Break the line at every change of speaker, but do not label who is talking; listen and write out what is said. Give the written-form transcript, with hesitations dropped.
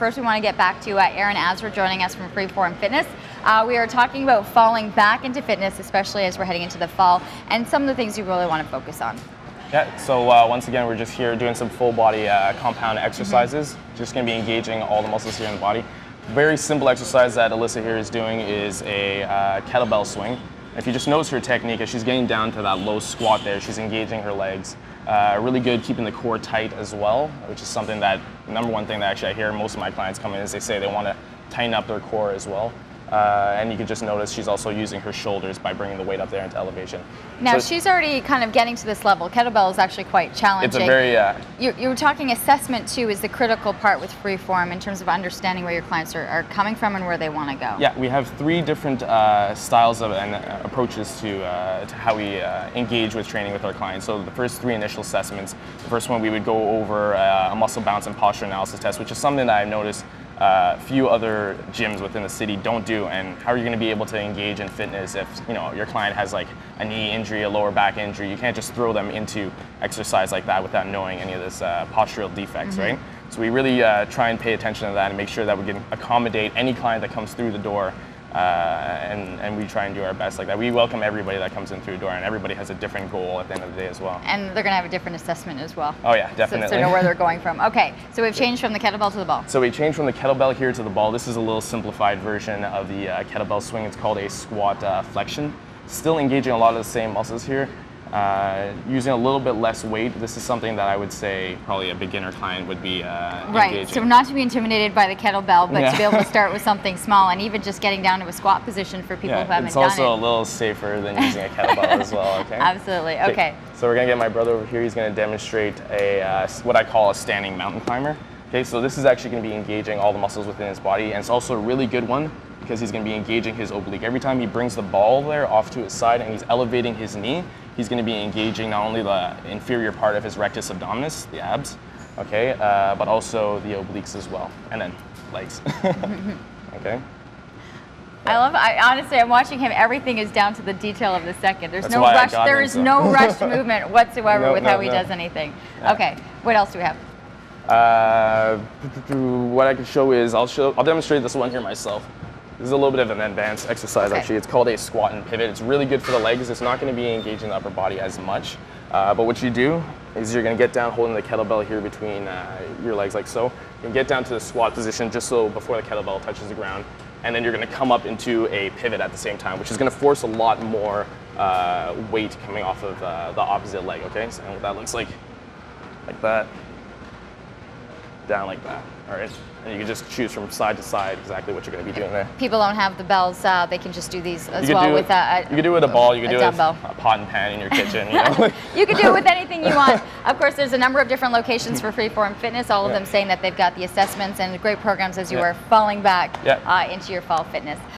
first we want to get back to Eren Asrin joining us from Freeform Fitness. We are talking about falling back into fitness, especially as we're heading into the fall, and some of the things you really want to focus on.
Yeah, so once again, we're just here doing some full body compound exercises. Just going to be engaging all the muscles here in the body. Very simple exercise that Alyssa here is doing is a kettlebell swing. If you just notice her technique, as she's getting down to that low squat there, she's engaging her legs. Really good keeping the core tight as well, which is something that, number one thing that actually I hear most of my clients come in is they say they want to tighten up their core as well. And you can just notice she's also using her shoulders by bringing the weight up there into elevation.
Now
so
she's already kind of getting to this level. Kettlebell is actually quite challenging.
It's a very,
you were talking assessment too is the critical part with Freeform in terms of understanding where your clients are coming from and where they want to go.
Yeah, we have three different styles of and approaches to how we engage with training with our clients. So the first three initial assessments, the first one we would go over a muscle balance and posture analysis test, which is something that I've noticed few other gyms within the city don't do. And how are you going to be able to engage in fitness if your client has like a knee injury, a lower back injury? You can't just throw them into exercise like that without knowing any of this postural defects, right? So we really try and pay attention to that and make sure that we can accommodate any client that comes through the door. And we try and do our best like that. We welcome everybody that comes in through the door, and everybody has a different goal at the end of the day as well.
And they're going to have a different assessment as well.
Oh yeah, definitely.
So know where they're going from. Okay, so we've changed from the kettlebell to the ball.
So we changed from the kettlebell here to the ball. This is a little simplified version of the kettlebell swing. It's called a squat flexion. Still engaging a lot of the same muscles here. Using a little bit less weight. This is something that I would say probably a beginner client would be
right,
engaging.
so not to be intimidated by the kettlebell, but to be able to start with something small and even just getting down to a squat position for people who haven't done it.
It's also a little safer than using a kettlebell as well, okay?
Absolutely, okay.
So we're going to get my brother over here. He's going to demonstrate a what I call a standing mountain climber. Okay, so this is actually going to be engaging all the muscles within his body, and it's also a really good one because he's going to be engaging his oblique. Every time he brings the ball there off to his side and he's elevating his knee, he's going to be engaging not only the inferior part of his rectus abdominis, the abs, okay, but also the obliques as well, and then legs. Okay.
Honestly, I'm watching him. Everything is down to the detail of the second. There's no rush. There is no rushed movement whatsoever with how he does anything. Yeah. Okay. What else do we have?
What I can show is I'll demonstrate this one here myself. This is a little bit of an advanced exercise actually. It's called a squat and pivot. It's really good for the legs. It's not going to be engaging the upper body as much. But what you do is you're going to get down holding the kettlebell here between your legs like so. You can get down to the squat position just so before the kettlebell touches the ground. And then you're going to come up into a pivot at the same time, which is going to force a lot more weight coming off of the opposite leg, okay? So what that looks like that, down like that, all right? And you can just choose from side to side exactly what you're going to be doing there.
People don't have the bells, they can just do these as well with a
You can do it with a ball, you can do it with a pot and pan in your kitchen.
You can do it with anything you want. Of course, there's a number of different locations for Freeform Fitness, all of them saying that they've got the assessments and great programs as you are falling back into your fall fitness.